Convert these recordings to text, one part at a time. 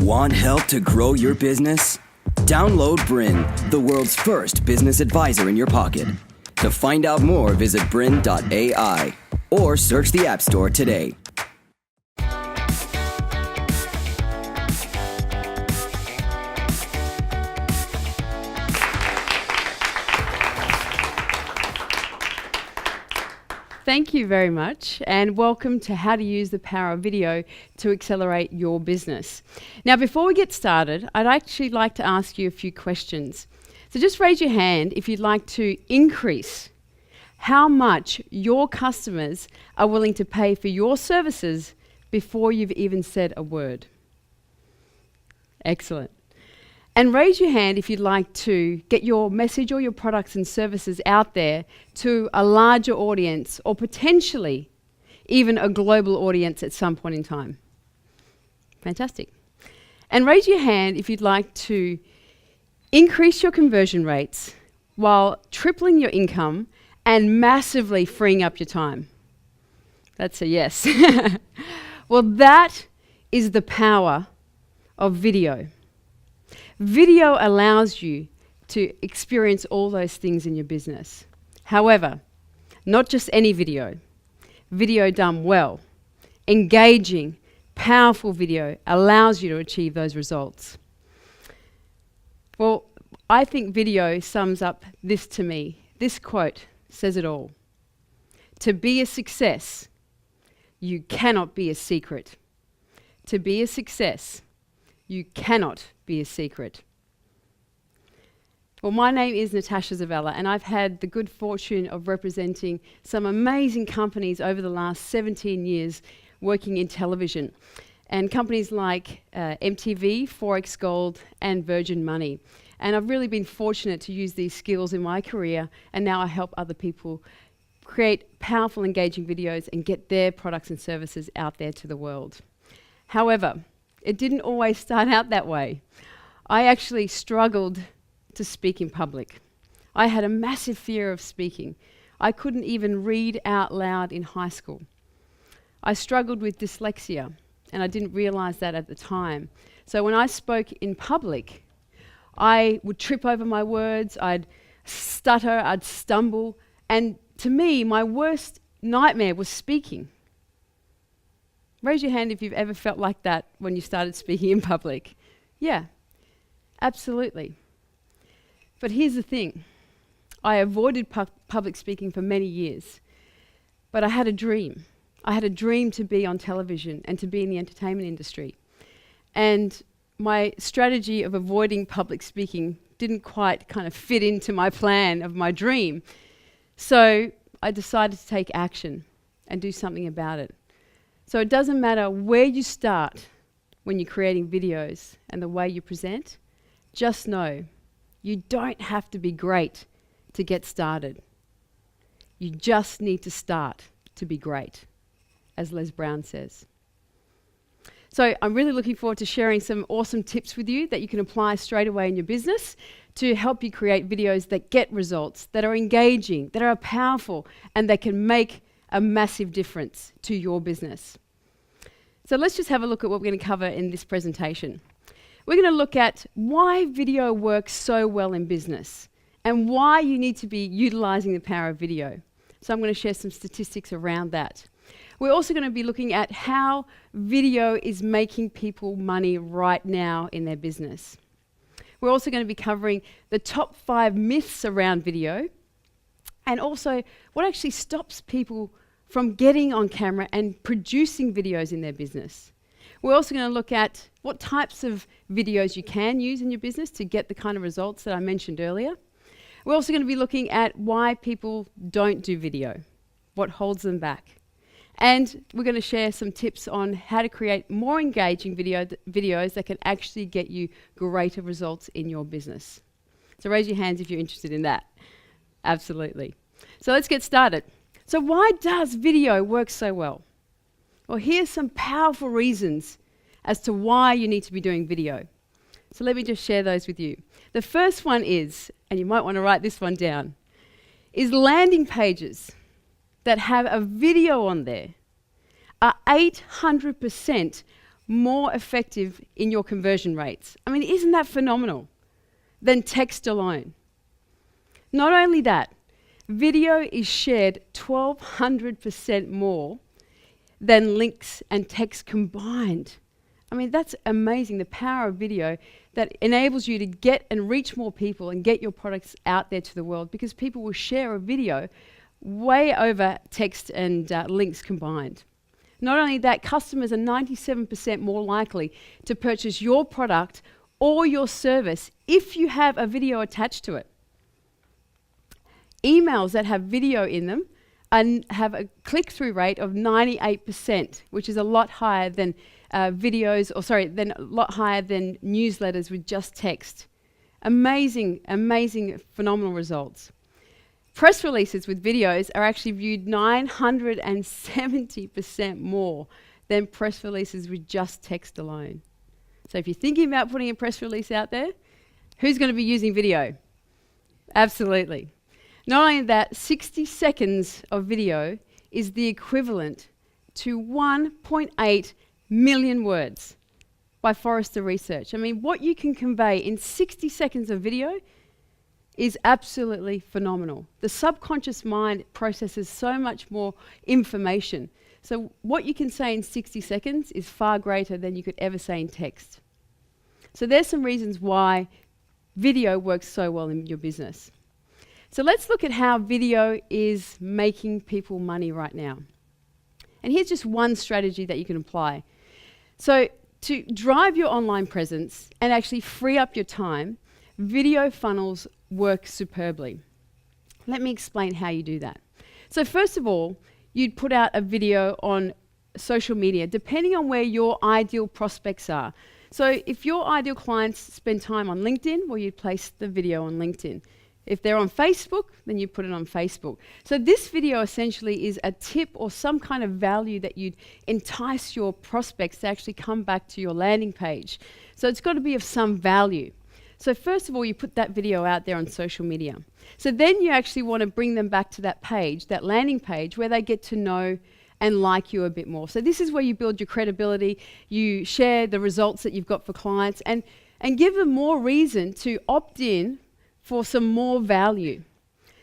Want help to grow your business? Download Bryn, the world's first business advisor in your pocket. To find out more, visit bryn.ai or search the App Store today. Thank you very much, and welcome to How to Use the Power of Video to Accelerate Your Business. Now, before we get started, I'd actually like to ask you a few questions. So just raise your hand if you'd like to increase how much your customers are willing to pay for your services before you've even said a word. Excellent. And raise your hand if you'd like to get your message or your products and services out there to a larger audience or potentially even a global audience at some point in time. Fantastic. And raise your hand if you'd like to increase your conversion rates while tripling your income and massively freeing up your time. That's a yes. Well, that is the power of video. Video allows you to experience all those things in your business. However, not just any video. Video done well, engaging, powerful video allows you to achieve those results. Well, I think video sums up this to me. This quote says it all. To be a success, you cannot be a secret. To be a success, you cannot be a secret. Well, my name is Natasha Zavella, and I've had the good fortune of representing some amazing companies over the last 17 years working in television, and companies like MTV, Forex Gold, and Virgin Money. And I've really been fortunate to use these skills in my career, and now I help other people create powerful, engaging videos and get their products and services out there to the world. However, it didn't always start out that way. I actually struggled to speak in public. I had a massive fear of speaking. I couldn't even read out loud in high school. I struggled with dyslexia, and I didn't realize that at the time. So when I spoke in public, I would trip over my words, I'd stutter, I'd stumble, and to me, my worst nightmare was speaking. Raise your hand if you've ever felt like that when you started speaking in public. Yeah, absolutely. But here's the thing. I avoided public speaking for many years, but I had a dream. I had a dream to be on television and to be in the entertainment industry. And my strategy of avoiding public speaking didn't quite kind of fit into my plan of my dream. So I decided to take action and do something about it. So it doesn't matter where you start when you're creating videos and the way you present, just know you don't have to be great to get started. You just need to start to be great, as Les Brown says. So I'm really looking forward to sharing some awesome tips with you that you can apply straight away in your business to help you create videos that get results, that are engaging, that are powerful, and that can make a massive difference to your business. So let's just have a look at what we're going to cover in this presentation. We're going to look at why video works so well in business and why you need to be utilizing the power of video. So I'm going to share some statistics around that. We're also going to be looking at how video is making people money right now in their business. We're also going to be covering the top 5 myths around video and also what actually stops people from getting on camera and producing videos in their business. We're also going to look at what types of videos you can use in your business to get the kind of results that I mentioned earlier. We're also going to be looking at why people don't do video, what holds them back. And we're going to share some tips on how to create more engaging videos that can actually get you greater results in your business. So raise your hands if you're interested in that. Absolutely. So let's get started. So why does video work so well? Well, here's some powerful reasons as to why you need to be doing video. So let me just share those with you. The first one is, and you might want to write this one down, is landing pages that have a video on there are 800% more effective in your conversion rates. I mean, isn't that phenomenal? Than text alone. Not only that, video is shared 1,200% more than links and text combined. I mean, that's amazing, the power of video that enables you to get and reach more people and get your products out there to the world, because people will share a video way over text and links combined. Not only that, customers are 97% more likely to purchase your product or your service if you have a video attached to it. Emails that have video in them have a click-through rate of 98%, which is a lot higher than a lot higher than newsletters with just text. Amazing, amazing, phenomenal results. Press releases with videos are actually viewed 970% more than press releases with just text alone. So if you're thinking about putting a press release out there, who's going to be using video? Absolutely. Not only that, 60 seconds of video is the equivalent to 1.8 million words by Forrester Research. I mean, what you can convey in 60 seconds of video is absolutely phenomenal. The subconscious mind processes so much more information. So what you can say in 60 seconds is far greater than you could ever say in text. So there's some reasons why video works so well in your business. So let's look at how video is making people money right now. And here's just one strategy that you can apply. So to drive your online presence and actually free up your time, video funnels work superbly. Let me explain how you do that. So first of all, you'd put out a video on social media, depending on where your ideal prospects are. So if your ideal clients spend time on LinkedIn, well, you'd place the video on LinkedIn. If they're on Facebook, then you put it on Facebook. So this video essentially is a tip or some kind of value that you'd entice your prospects to actually come back to your landing page. So it's got to be of some value. So first of all, you put that video out there on social media. So then you actually want to bring them back to that page, that landing page, where they get to know and like you a bit more. So this is where you build your credibility, you share the results that you've got for clients, and give them more reason to opt in for some more value.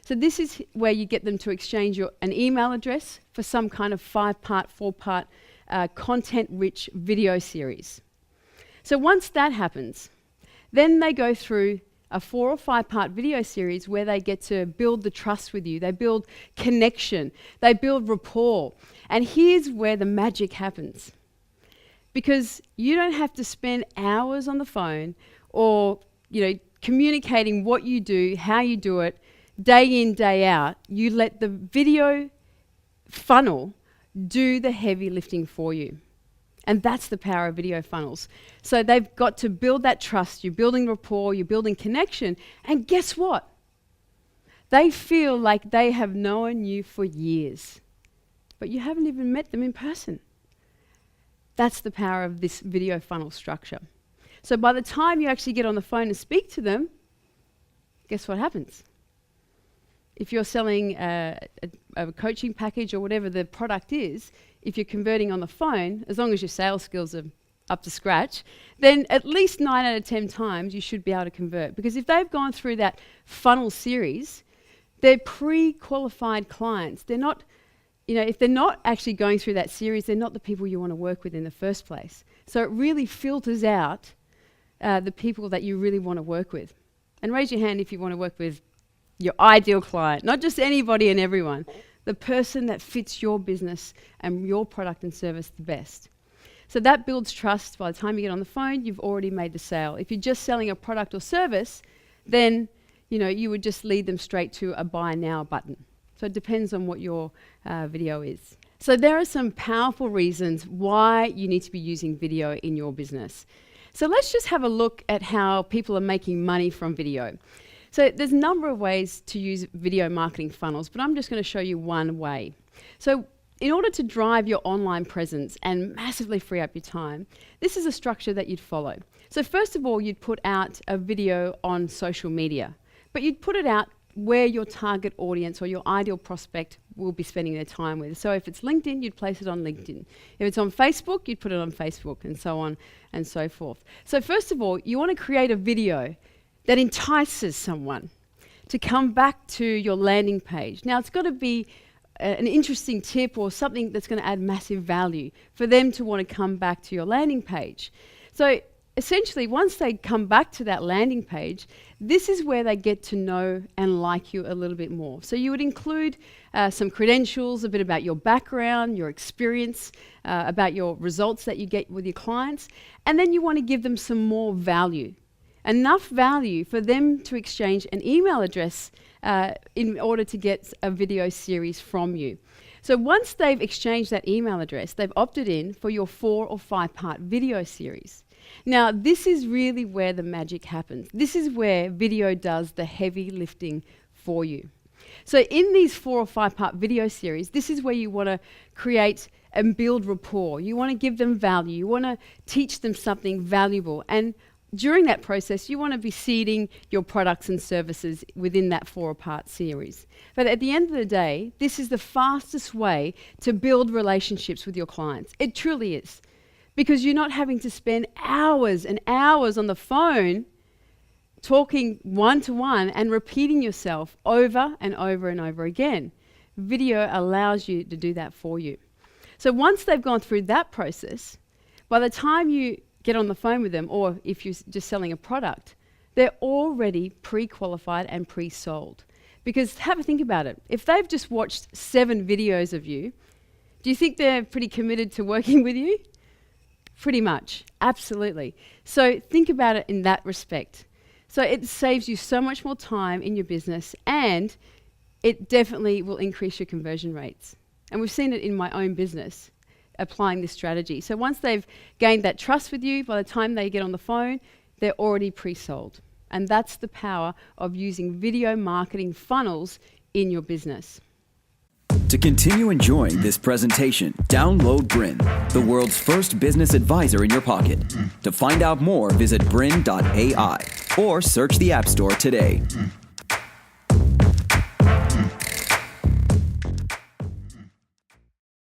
So this is where you get them to exchange an email address for some kind of 5-part, 4-part content-rich video series. So once that happens, then they go through a 4 or 5-part video series where they get to build the trust with you. They build connection. They build rapport. And here's where the magic happens. Because you don't have to spend hours on the phone or, communicating what you do, how you do it, day in, day out. You let the video funnel do the heavy lifting for you. And that's the power of video funnels. So they've got to build that trust. You're building rapport, you're building connection. And guess what? They feel like they have known you for years, but you haven't even met them in person. That's the power of this video funnel structure. So by the time you actually get on the phone and speak to them, guess what happens? If you're selling a coaching package or whatever the product is, if you're converting on the phone, as long as your sales skills are up to scratch, then at least 9 out of 10 times you should be able to convert. Because if they've gone through that funnel series, they're pre-qualified clients. They're not, if they're not actually going through that series, they're not the people you want to work with in the first place. So it really filters out the people that you really want to work with. And raise your hand if you want to work with your ideal client, not just anybody and everyone, the person that fits your business and your product and service the best. So that builds trust. By the time you get on the phone, you've already made the sale. If you're just selling a product or service, then you would just lead them straight to a buy now button. So it depends on what your video is. So there are some powerful reasons why you need to be using video in your business. So let's just have a look at how people are making money from video. So there's a number of ways to use video marketing funnels, but I'm just going to show you one way. So in order to drive your online presence and massively free up your time, this is a structure that you'd follow. So first of all, you'd put out a video on social media, but you'd put it out where your target audience or your ideal prospect will be spending their time with. So if it's LinkedIn, you'd place it on LinkedIn. If it's on Facebook, you'd put it on Facebook, and so on and so forth. So first of all, you want to create a video that entices someone to come back to your landing page. Now, it's got to be an interesting tip or something that's going to add massive value for them to want to come back to your landing page. So essentially, once they come back to that landing page, this is where they get to know and like you a little bit more. So you would include some credentials, a bit about your background, your experience, about your results that you get with your clients, and then you want to give them some more value. Enough value for them to exchange an email address in order to get a video series from you. So once they've exchanged that email address, they've opted in for your 4 or 5-part video series. Now, this is really where the magic happens. This is where video does the heavy lifting for you. So in these 4 or 5-part video series, this is where you want to create and build rapport. You want to give them value. You want to teach them something valuable. And during that process, you want to be seeding your products and services within that 4-part series. But at the end of the day, this is the fastest way to build relationships with your clients. It truly is. Because you're not having to spend hours and hours on the phone talking one-to-one and repeating yourself over and over and over again. Video allows you to do that for you. So once they've gone through that process, by the time you get on the phone with them, or if you're just selling a product, they're already pre-qualified and pre-sold. Because have a think about it. If they've just watched 7 videos of you, do you think they're pretty committed to working with you? Pretty much, absolutely. So think about it in that respect. So it saves you so much more time in your business, and it definitely will increase your conversion rates. And we've seen it in my own business, applying this strategy. So once they've gained that trust with you, by the time they get on the phone, they're already pre-sold. And that's the power of using video marketing funnels in your business. To continue enjoying this presentation, download Bryn, the world's first business advisor in your pocket. To find out more, visit Bryn.ai or search the App Store today.